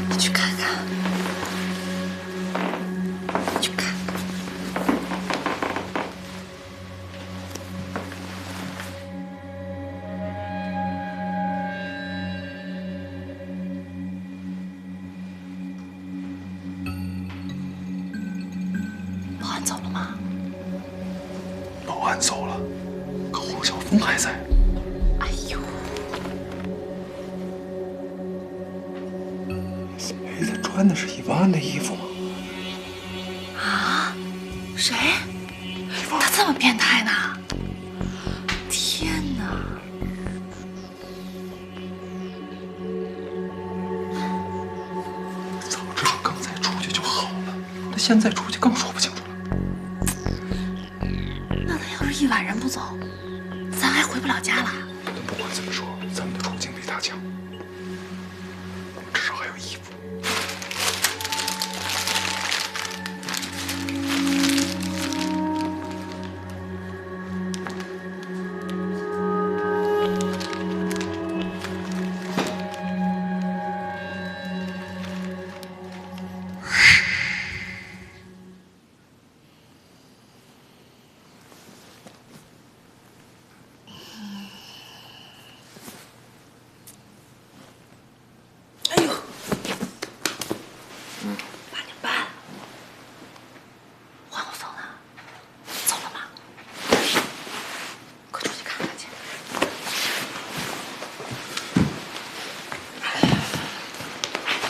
你去看看，你去看看。保安走了吗？保安走了，可黄晓峰还在。哎呦！鱼他穿的是一万的衣服吗？啊？谁？他这么变态呢？天哪！早知道刚才出去就好了，那现在出去更说不清楚了。那他要是一晚上不走，咱还回不了家了。但不管怎么说，咱们的处境比他强，我们至少还有衣服。哎呦，8:30，黄晓峰呢？走了吗？快出去看看去。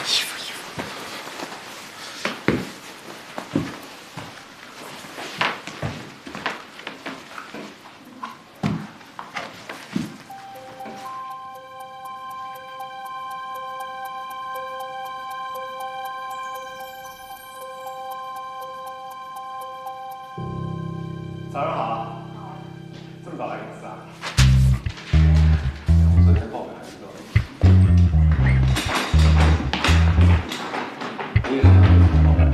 衣服。早上好，这么早来公司啊？我昨天报表还知道。你也是报表？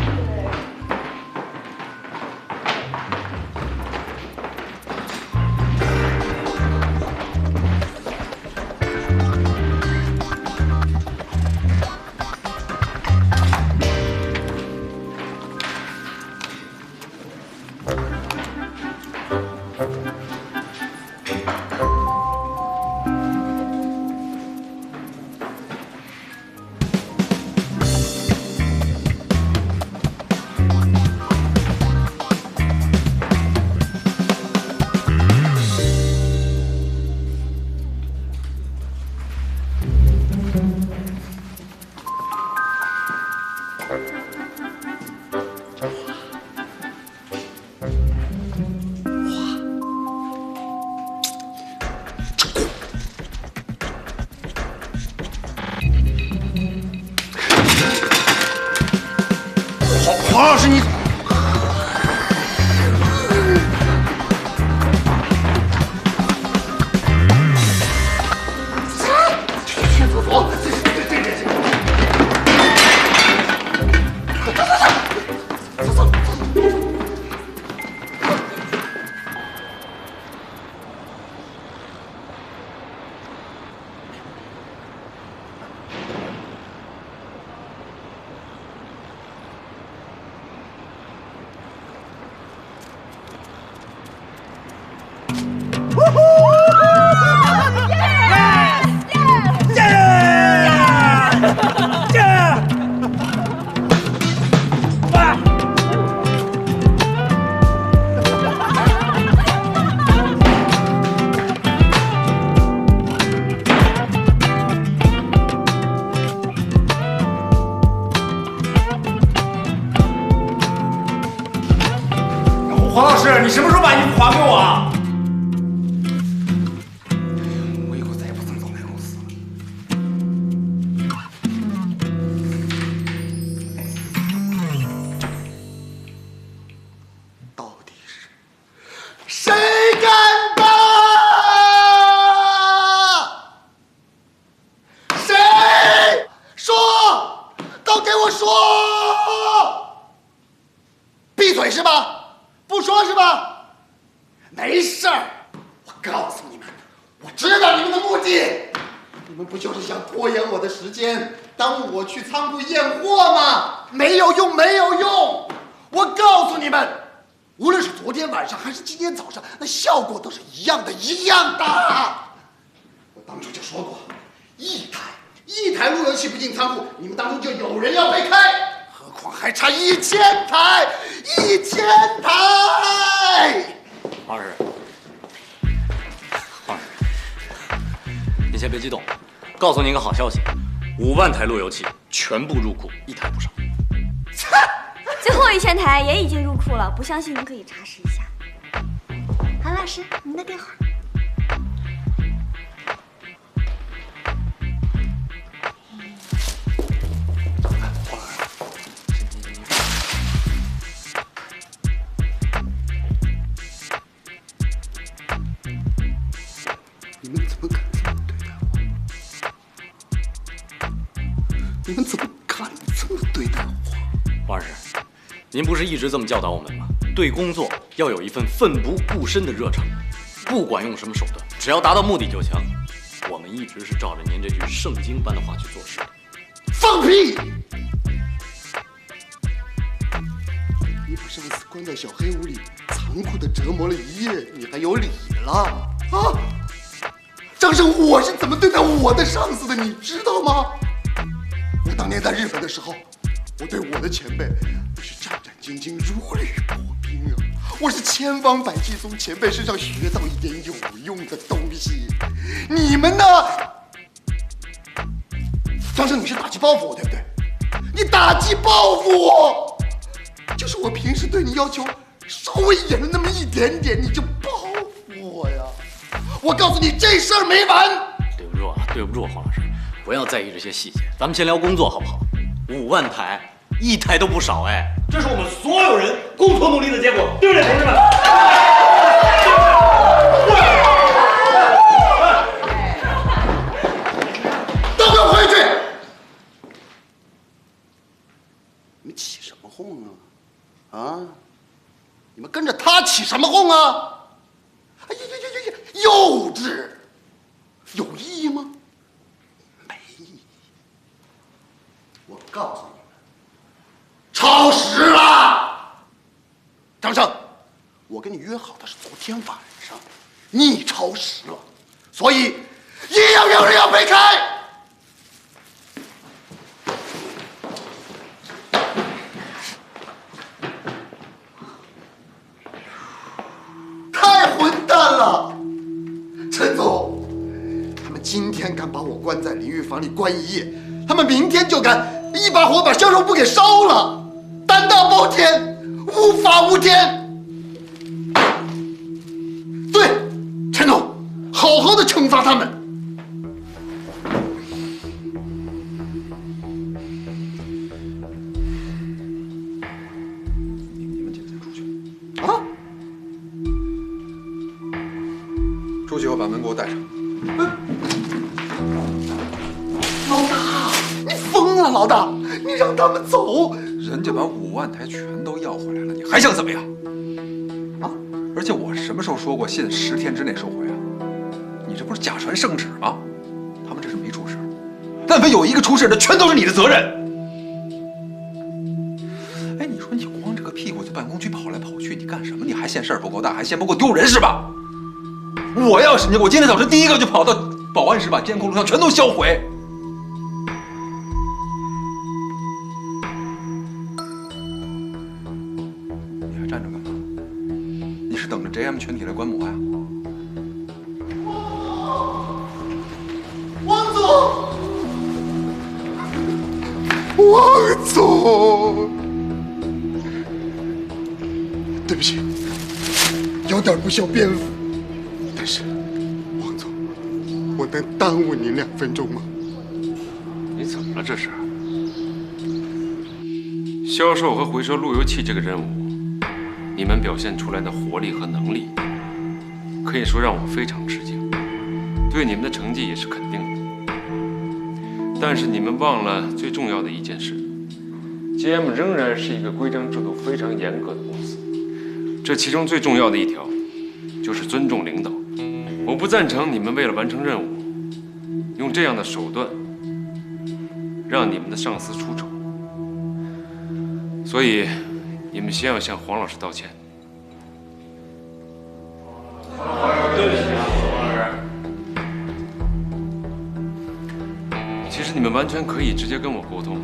黄老师，你黄老师，你什么时候把衣服还给我啊？我以后再也不这么早来公司了。到底是谁干的？谁？计，你们不就是想拖延我的时间，耽误我去仓库验货吗？没有用，没有用！我告诉你们，无论是昨天晚上还是今天早上，那效果都是一样的，一样的。我当初就说过，一台路由器不进仓库，你们当中就有人要被开，何况还差1000台，1000台！黄老师，黄老师，您先别激动，告诉您个好消息，5万台路由器全部入库，1台不少。最后1000台也已经入库了，不相信您可以查实一下。韩老师，您的电话。你们怎么敢这么对待我？你们怎么敢这么对待我？黄老师，您不是一直这么教导我们吗？对工作要有一份奋不顾身的热诚，不管用什么手段，只要达到目的就行。我们一直是照着您这句圣经般的话去做事的。放屁！你把上司关在小黑屋里，残酷地折磨了1夜，你还有理了啊？张生，我是怎么对待我的上司的，你知道吗？我当年在日本的时候，我对我的前辈那是战战兢兢，如履薄冰啊！我是千方百计从前辈身上学到一点有用的东西。你们呢？张生，你是打击报复我，对不对？你打击报复我，就是我平时对你要求稍微严了那么一点点，你就报复我呀！我告诉你，这事儿没完。对不住啊，对不住，黄老师，不要在意这些细节，咱们先聊工作好不好？5万台，1台都不少哎，这是我们所有人共同努力的结果，对不对，同志们？都给我回去！你们起什么哄啊？啊？你们跟着他起什么哄啊？哎呀呀呀呀！幼稚，有意义吗？没意义。我告诉你们，超时了。张生，我跟你约好的是昨天晚上，你超时了，所以一样有人要被开。太混蛋了！陈总，他们今天敢把我关在淋浴房里关1夜，他们明天就敢一把火把销售部给烧了，胆大包天，无法无天。对，陈总，好好的惩罚他们。你们几个先出去。啊！出去后把门给我带上。老大，你疯了！老大，你让他们走。人家把5万台全都要回来了，你还想怎么样？啊！而且我什么时候说过限10天之内收回啊？你这不是假传圣旨吗？他们这是没出事，但凡有一个出事，那全都是你的责任。哎，你说你光着个屁股在办公区跑来跑去，你干什么？你还嫌事儿不够大，还嫌不够丢人是吧？我要是你，我今天早晨第一个就跑到保安室，把监控录像全都销毁。你还站着干嘛？你是等着 JM 全体来观摩呀？王总，王总，对不起，有点不修边幅，但是，王总，我能耽误您2分钟吗？你怎么了这是？销售和回收路由器这个任务，你们表现出来的活力和能力，可以说让我非常吃惊，对你们的成绩也是肯定的。但是你们忘了最重要的一件事 ，GM 仍然是一个规章制度非常严格的公司，这其中最重要的一条就是尊重领导。我不赞成你们为了完成任务用这样的手段让你们的上司出丑，所以你们先要向黄老师道歉。对不起啊，黄老师。其实你们完全可以直接跟我沟通。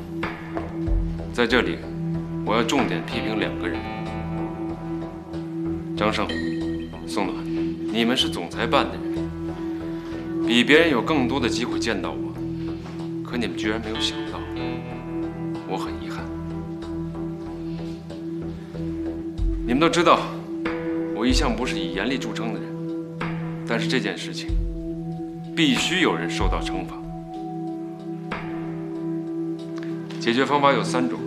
在这里，我要重点批评2个人：张胜、宋暖。你们是总裁办的人，比别人有更多的机会见到我，可你们居然没有想到，我很遗憾。你们都知道，我一向不是以严厉著称的人，但是这件事情必须有人受到惩罚。解决方法有3种。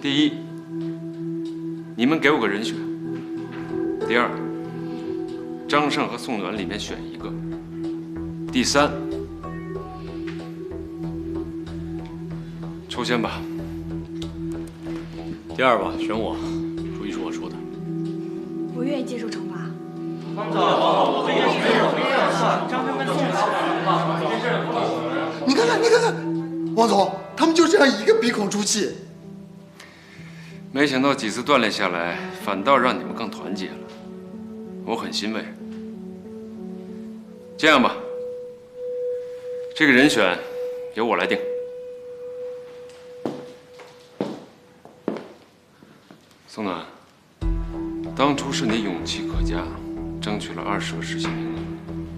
第一，你们给我个人选。第二，张胜和宋暖里面选一个。第3，抽签吧。第2吧，选我，主意是我出的。我愿意接受惩罚。你看看，你看看，王总，他们就这样一个鼻孔出气。没想到几次锻炼下来，反倒让你们更团结了，我很欣慰。这样吧，这个人选由我来定。宋暖，当初是你勇气可嘉，争取了20个实习名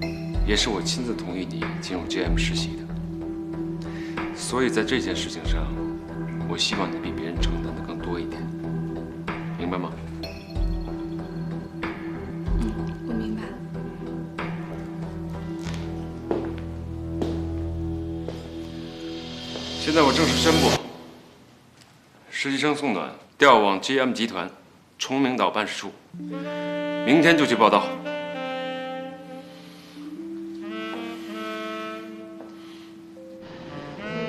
额，也是我亲自同意你进入 GM 实习的。所以在这件事情上，我希望你比别人承担的更多一点，明白吗？我明白。现在我正式宣布，实习生宋暖调往 GM 集团崇明岛办事处，明天就去报道。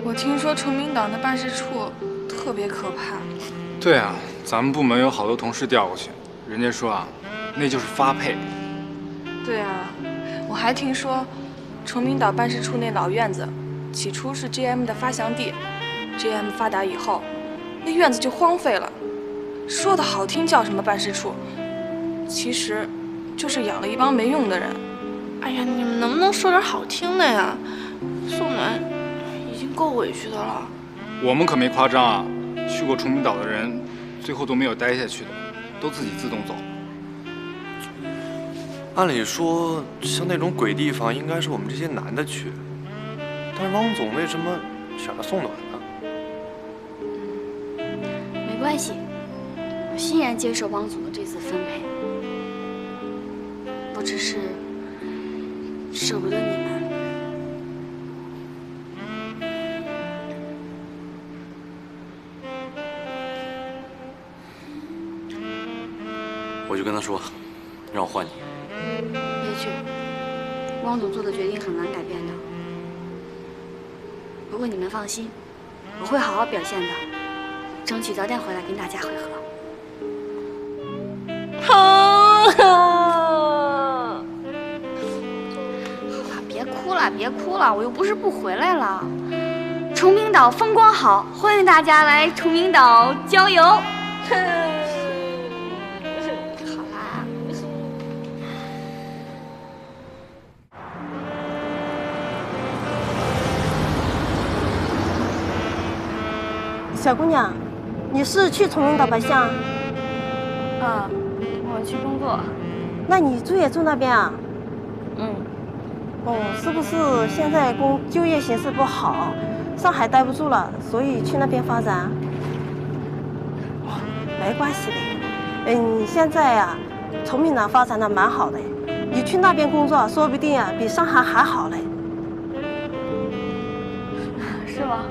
我听说崇明岛的办事处特别可怕。对啊，咱们部门有好多同事调过去，人家说啊，那就是发配。对啊，我还听说，崇明岛办事处那老院子，起初是 GM 的发祥地 ，GM 发达以后，那院子就荒废了。说的好听叫什么办事处，其实就是养了一帮没用的人。哎呀，你们能不能说点好听的呀？宋暖已经够委屈的了。我们可没夸张啊，去过崇明岛的人，最后都没有待下去的，都自己自动走了。按理说，像那种鬼地方，应该是我们这些男的去，但是汪总为什么选了宋暖呢？没关系，我欣然接受汪总的这次分配。我只是舍不得你们。我就跟他说，让我换你。别去，汪总做的决定很难改变的。不过你们放心，我会好好表现的，争取早点回来跟大家会合。好了，别哭了，别哭了，我又不是不回来了。崇明岛风光好，欢迎大家来崇明岛郊游。好啦。小姑娘，你是去崇明岛白象？我去工作。那你住也住那边啊？哦，是不是现在就业形势不好，上海待不住了，所以去那边发展？没关系的，你现在呀，崇明岛发展的蛮好的，你去那边工作，说不定啊比上海还好嘞。是吗？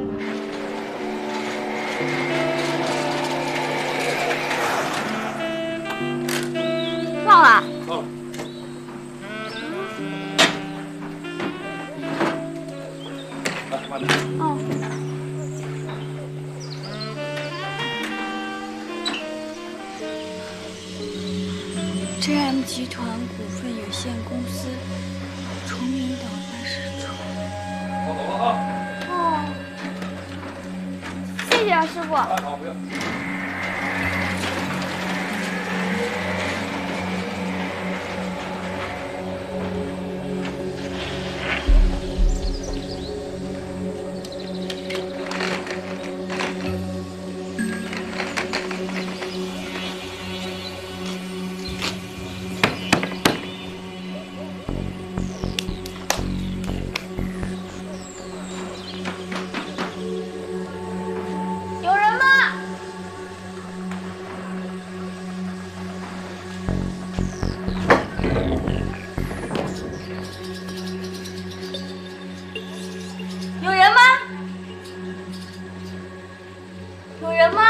忘了。哦。GM 集团股份有限公司崇明岛办事处。师傅。好，不用。有人吗？有人吗？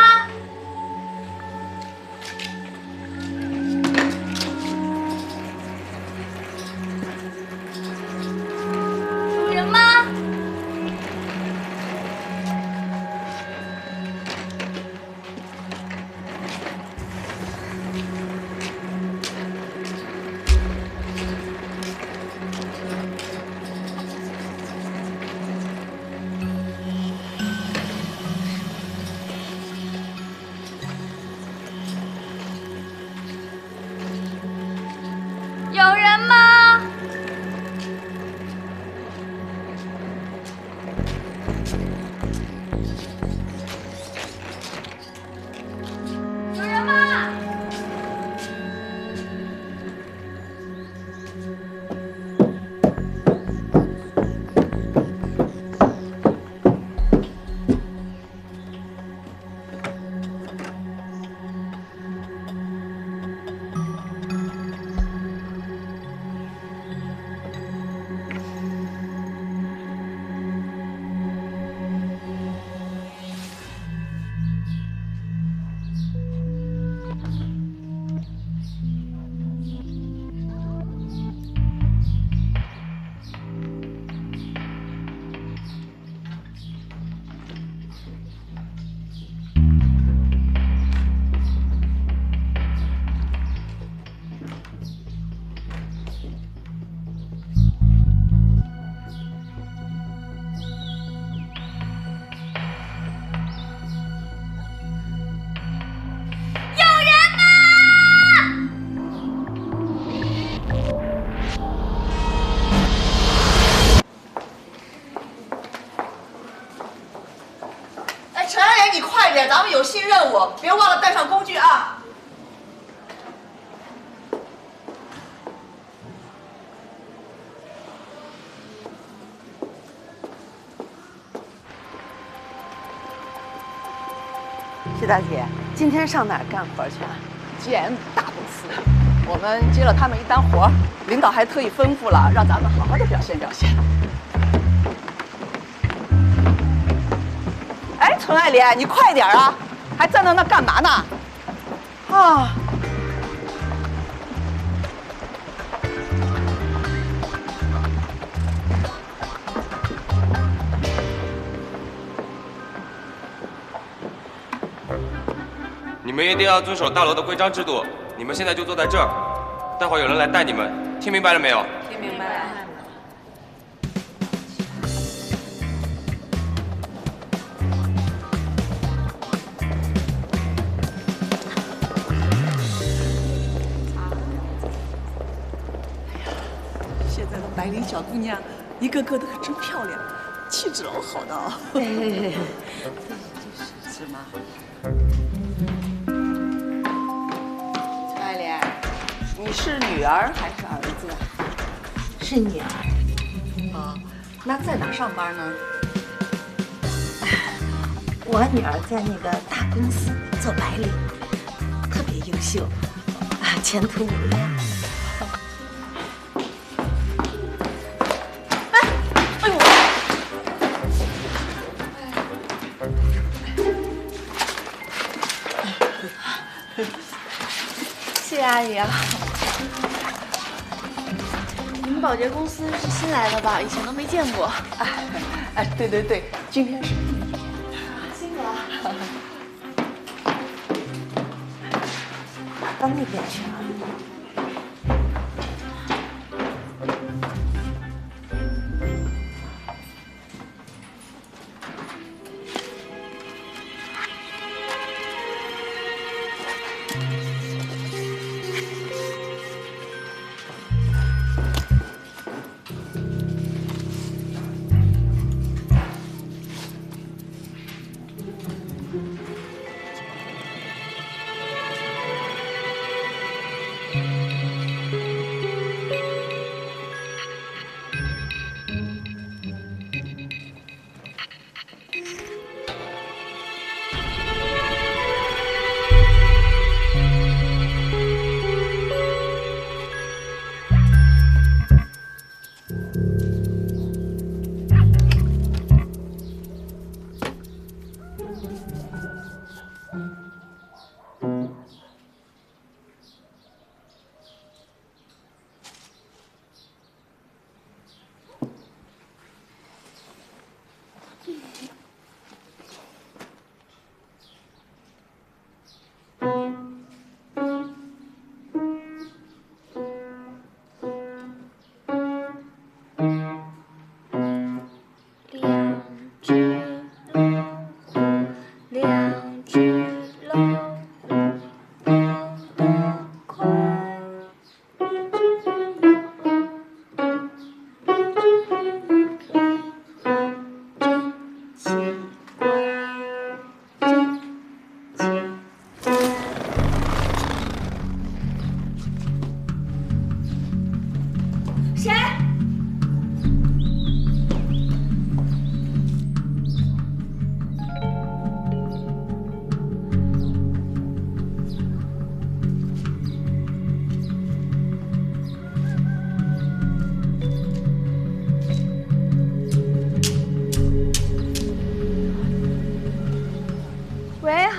咱们有新任务，别忘了带上工具啊！谢大姐，今天上哪儿干活去啊？GM 大公司，我们接了他们一单活，领导还特意吩咐了，让咱们好好的表现表现。哎，陈爱莲，你快点啊！还站到那干嘛呢？啊！你们一定要遵守大楼的规章制度。你们现在就坐在这儿，待会儿有人来带你们，听明白了没有？听明白了。现在的白领小姑娘，一个个都可真漂亮，气质老好的哦。是吗？陈爱莲，你是女儿还是儿子？是女儿。啊，那在哪上班呢？我女儿在那个大公司做白领，特别优秀，啊，前途无量。谢谢阿姨啊。你们保洁公司是新来的吧？以前都没见过。哎，对对对，今天是第一天。辛苦了。到那边去啊。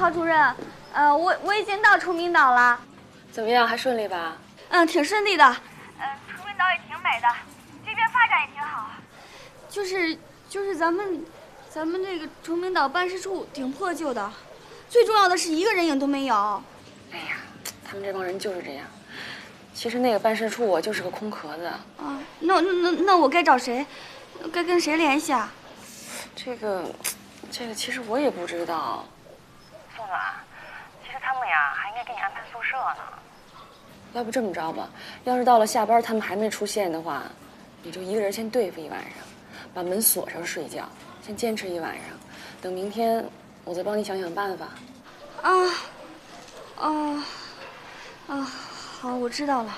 曹主任，我已经到崇明岛了。怎么样，还顺利吧？挺顺利的。崇明岛也挺美的，这边发展也挺好。就是咱们这个崇明岛办事处挺破旧的，最重要的是一个人影都没有。哎呀，他们这帮人就是这样。其实那个办事处啊，就是个空壳子。啊，那我该找谁？该跟谁联系啊？这个其实我也不知道。宋暖，其实他们呀还应该给你安排宿舍呢。要不这么着吧，要是到了下班他们还没出现的话，你就一个人先对付一晚上，把门锁上睡觉，先坚持一晚上，等明天我再帮你想想办法。好，我知道了。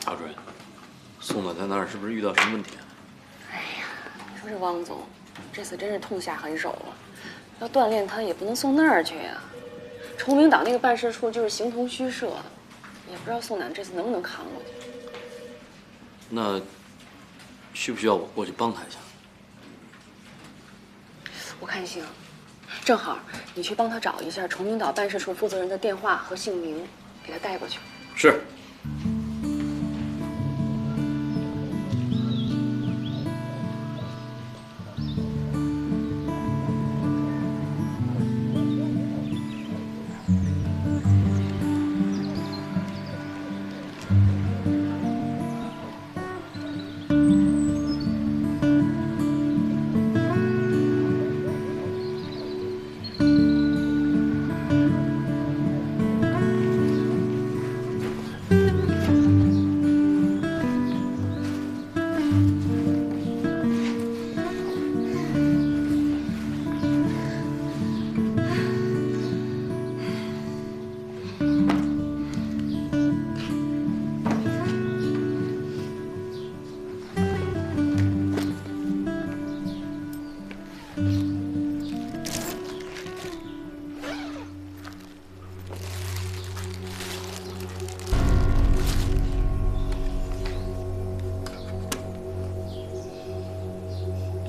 曹主任，宋暖在那儿是不是遇到什么问题啊？哎呀，你说这汪总，这次真是痛下狠手了。要锻炼他也不能送那儿去呀。崇明岛那个办事处就是形同虚设，也不知道宋暖这次能不能扛过去。那需不需要我过去帮他一下？我看行，正好你去帮他找一下崇明岛办事处负责人的电话和姓名，给他带过去。是。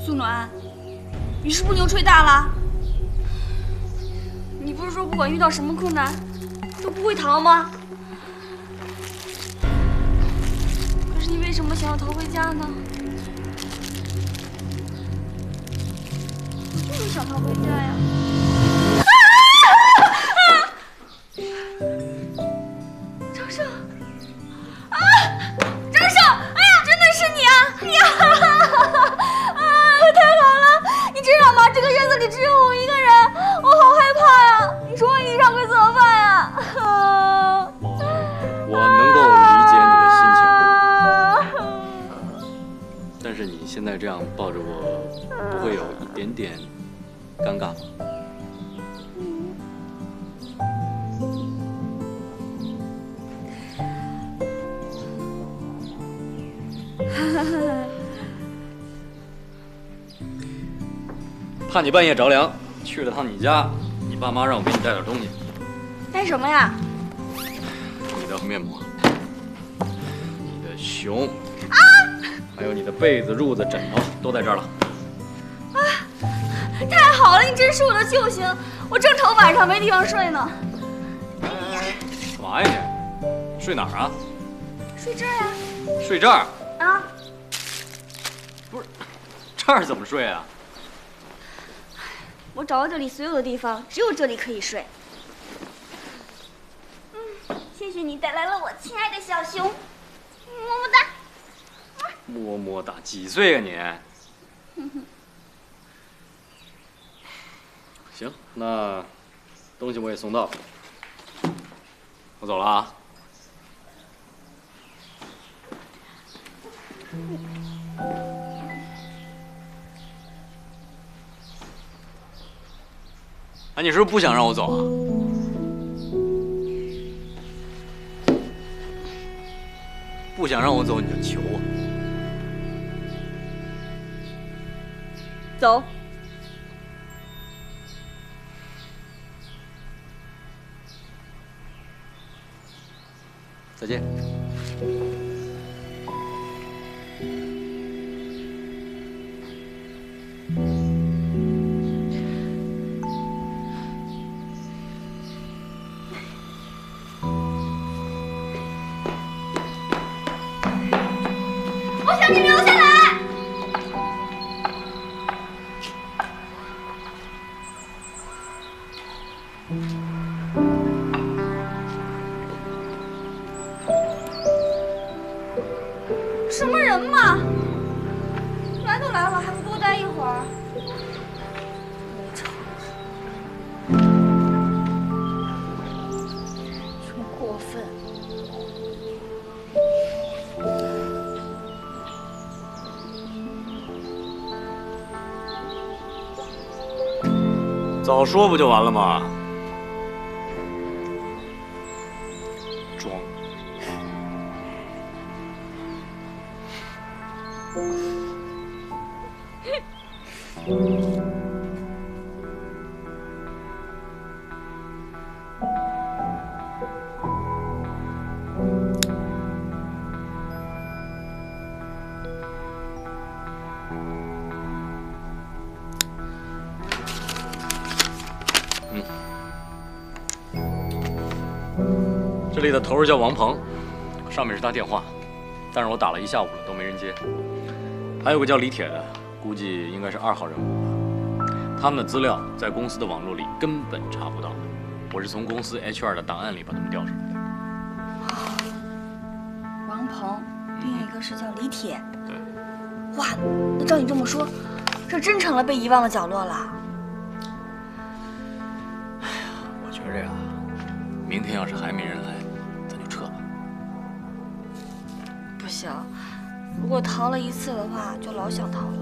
苏暖，你是不是牛吹大了？你不是说不管遇到什么困难都不会逃吗？可是你为什么想要逃回家呢？就是想逃回家呀！张胜，张胜，哎呀，真的是你啊！呀！太好了！你知道吗？这个院子里只有我一个人，我好害怕呀！你说我一上会怎么办呀？我能够理解你的心情，但是你现在这样抱着我，不会有一点点尴尬吗？怕你半夜着凉，去了趟你家，你爸妈让我给你带点东西。带什么呀？你的面膜，你的熊，还有你的被子、褥子、枕头都在这儿了。太好了，你真是我的救星！我正愁晚上没地方睡呢。干嘛呀你？睡哪儿啊？睡这儿呀。睡这儿？啊？不是，这儿怎么睡啊？我找到这里所有的地方，只有这里可以睡。谢谢你带来了我亲爱的小熊，么么哒。么么哒，几岁啊你？行，那东西我也送到了，我走了啊。啊，你是不是不想让我走啊？不想让我走你就求我。走。再见。你留下来！什么人嘛？来都来了，还不多待一会儿？真过分！早说不就完了吗？装。这里的头儿叫王鹏，上面是他电话，但是我打了一下午了都没人接。还有个叫李铁的，估计应该是2号人物吧。他们的资料在公司的网络里根本查不到，我是从公司 HR 的档案里把他们调出来的。王鹏，另一个是叫李铁。对。哇，那照你这么说，这真成了被遗忘的角落了。我觉着呀，明天要是还没人来，咱就撤吧。不行，如果逃了一次的话，就老想逃了。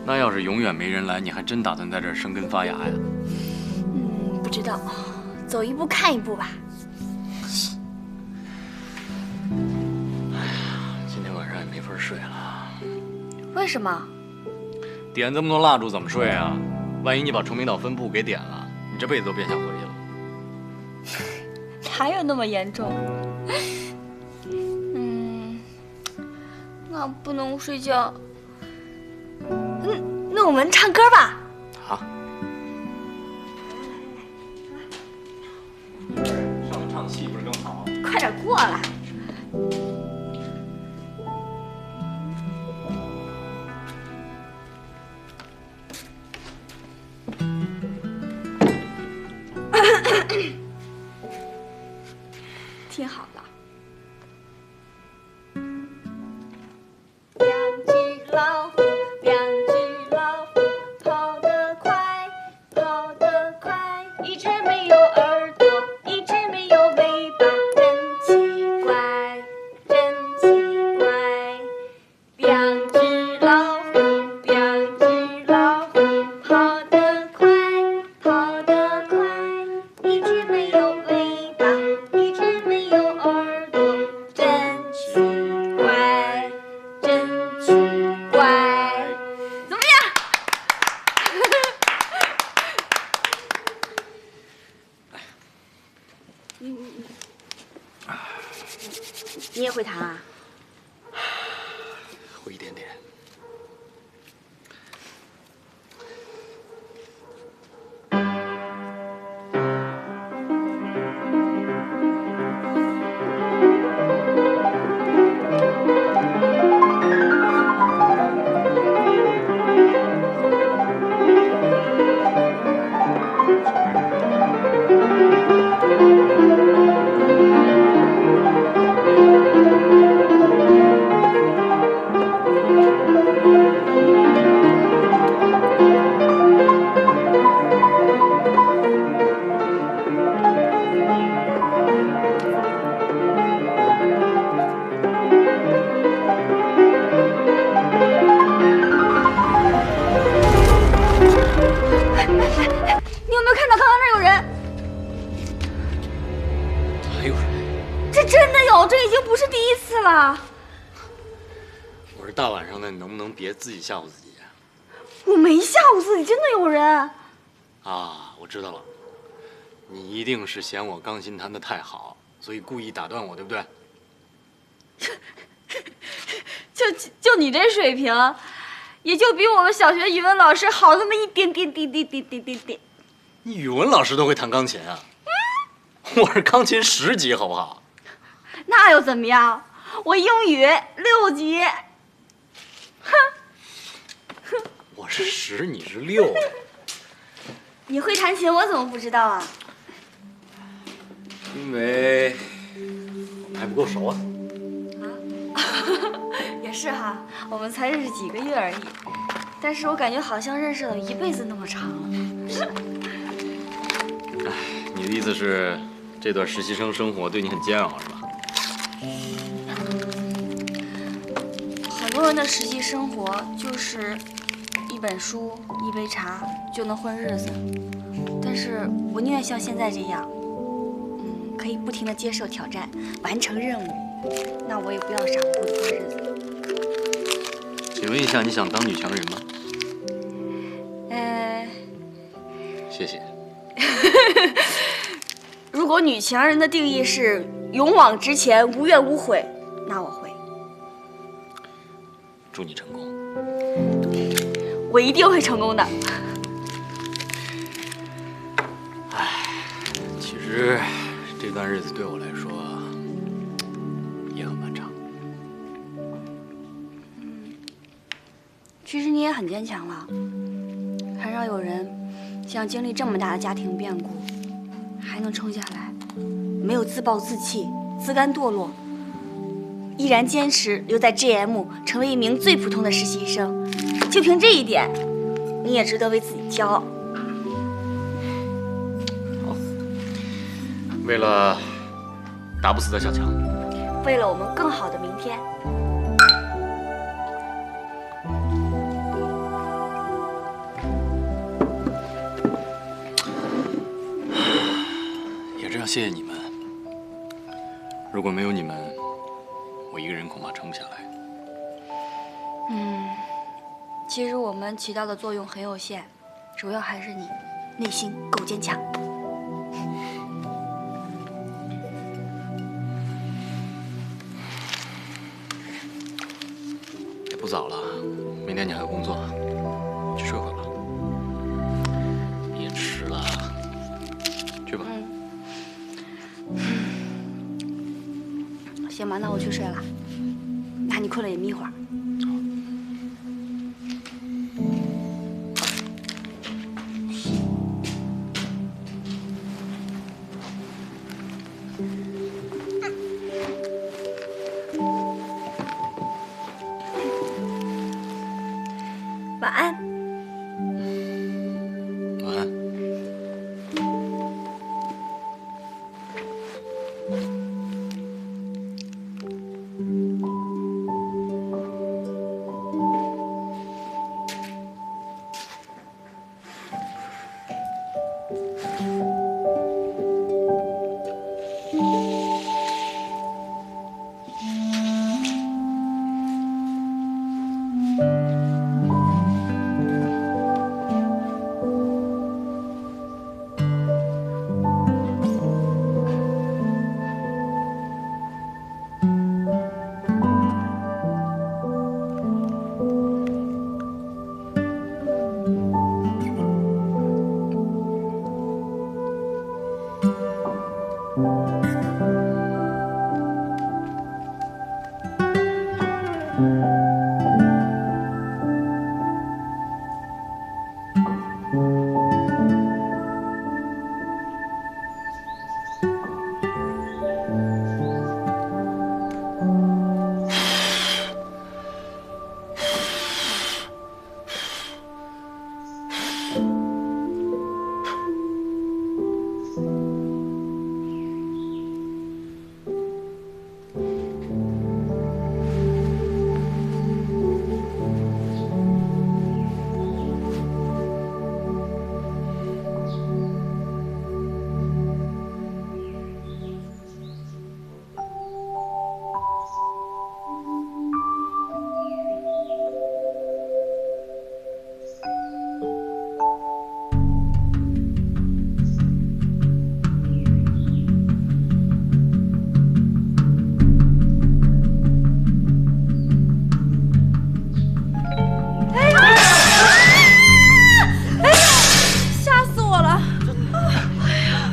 那要是永远没人来，你还真打算在这儿生根发芽呀？不知道，走一步看一步吧。哎呀，今天晚上也没法睡了。为什么？点这么多蜡烛怎么睡啊？万一你把崇明岛分部给点了，你这辈子都别想回去了。哪有那么严重？那不能睡觉。那我们唱歌吧。好。上来唱戏不是更好？快点过来。听好了。两只老虎，两只老虎，跑得快，跑得快。一只没有耳朵，一只没有尾巴，真奇怪，真奇怪。两只老虎，两只老虎，跑得快，跑得快。一只没有尾巴，一只没有耳朵，真奇怪，真奇怪。怎么样？你也会弹啊？会一点点。你有没有看到刚刚那儿有人？还有人？这真的有，这已经不是第一次了。我是大晚上的，你能不能别自己吓唬自己啊？我没吓唬自己，真的有人。啊，我知道了，你一定是嫌我钢琴弹得太好，所以故意打断我，对不对？就你这水平，也就比我们小学语文老师好那么一点点。你语文老师都会弹钢琴啊？我是钢琴10级，好不好？那又怎么样？我英语6级。我是10，你是6。你会弹琴，我怎么不知道啊？因为我们还不够熟啊。也是哈，我们才认识几个月而已，但是我感觉好像认识了一辈子那么长了。你的意思是，这段实习生生活对你很煎熬，是吧？很多人的实习生活就是一本书、一杯茶就能混日子，但是我宁愿像现在这样，可以不停地接受挑战，完成任务，那我也不要傻乎乎的过日子。请问一下，你想当女强人吗？谢谢。如果女强人的定义是勇往直前、无怨无悔，那我会。祝你成功。我一定会成功的。唉，其实这段日子对我来说也很漫长。其实你也很坚强了，很少有人像经历这么大的家庭变故，还能撑下来，没有自暴自弃、自甘堕落，依然坚持留在 GM 成为一名最普通的实习生。就凭这一点，你也值得为自己骄傲。好，为了打不死的小强，为了我们更好的明天。也是要谢谢你们。如果没有你们，我一个人恐怕撑不下来。其实我们起到的作用很有限，主要还是你内心够坚强。也不早了，明天你还有工作，去睡会吧。别迟了，去吧。行吧，那我去睡了。那你困了也眯会儿。晚安。晚安。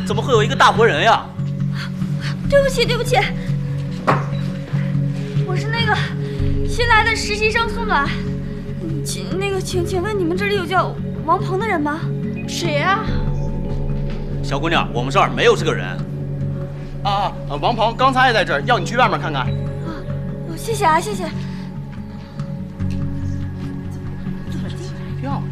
怎么会有一个大活人呀？对不起，对不起。新来的实习生宋暖，请问你们这里有叫王鹏的人吗？谁呀？小姑娘，我们这儿没有这个人。王鹏刚才也在这儿，要你去外面看看。谢谢啊，谢谢。漂亮。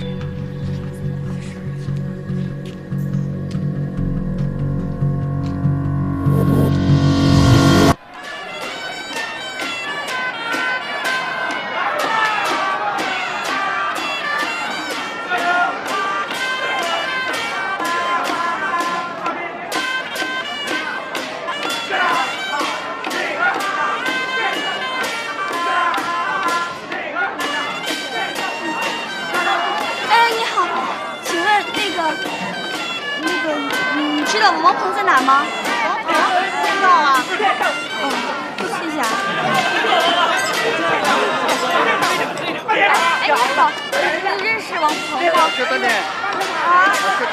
你知道王鹏在哪吗？王鹏？不知道啊。谢谢啊。你好，你认识王鹏吗？是的呢。啊？是的。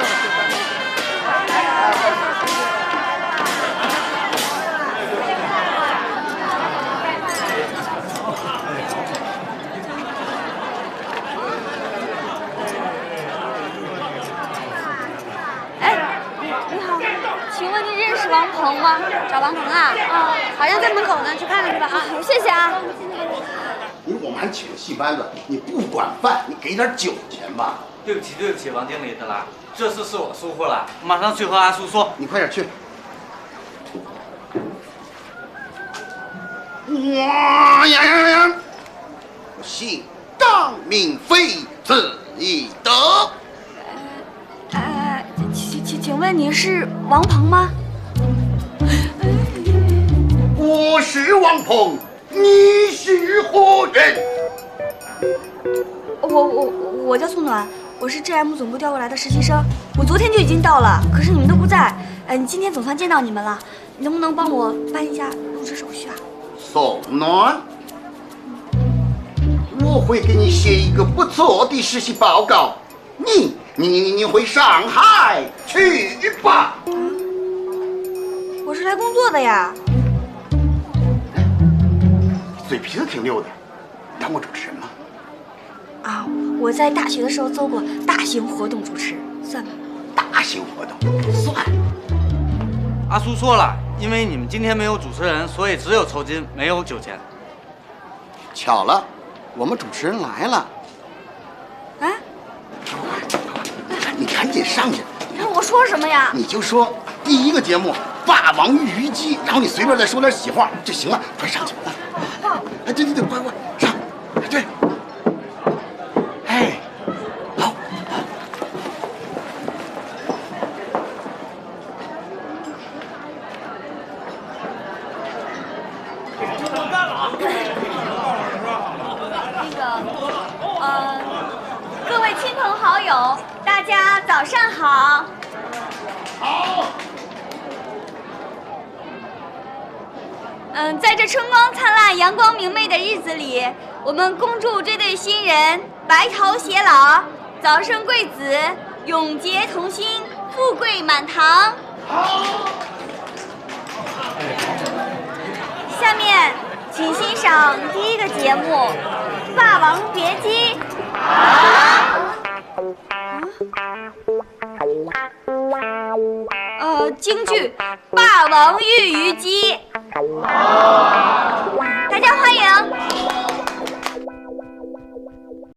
请问你认识王鹏吗？找王鹏啊？好像在门口呢，去看看去吧啊！谢谢啊。我们还请了戏班子，你不管饭，你给点酒钱吧。对不起，王经理的啦，这次是我疏忽了，马上去和阿叔说。你快点去。哇呀！我姓张，名飞，字翼德。请问您是王鹏吗？我是王鹏，你是何人？我叫宋暖，我是 GM 总部调过来的实习生。我昨天就已经到了，可是你们都不在。今天总算见到你们了，你能不能帮我办一下入职手续啊？宋暖，我会给你写一个不错的实习报告。你回上海去吧。我是来工作的呀。嘴皮子挺溜的，当过主持人吗？啊，我在大学的时候做过大型活动主持，算吗？大型活动算。阿叔说了，因为你们今天没有主持人，所以只有酬金，没有酒钱。巧了，我们主持人来了。啊？你赶紧上去。我说什么呀？你就说第一个节目霸王鱼鱼鸡，然后你随便再说点喜话就行了。快上去吧！哎，对，快上！对，哎，好。各位亲朋好友，大家早上好。好。在这春光灿烂、阳光明媚的日子里，我们恭祝这对新人白头偕老，早生贵子，永结同心，富贵满堂。好。下面，请欣赏第一个节目《霸王别姬》。京剧《霸王玉鱼姬》，大家欢迎。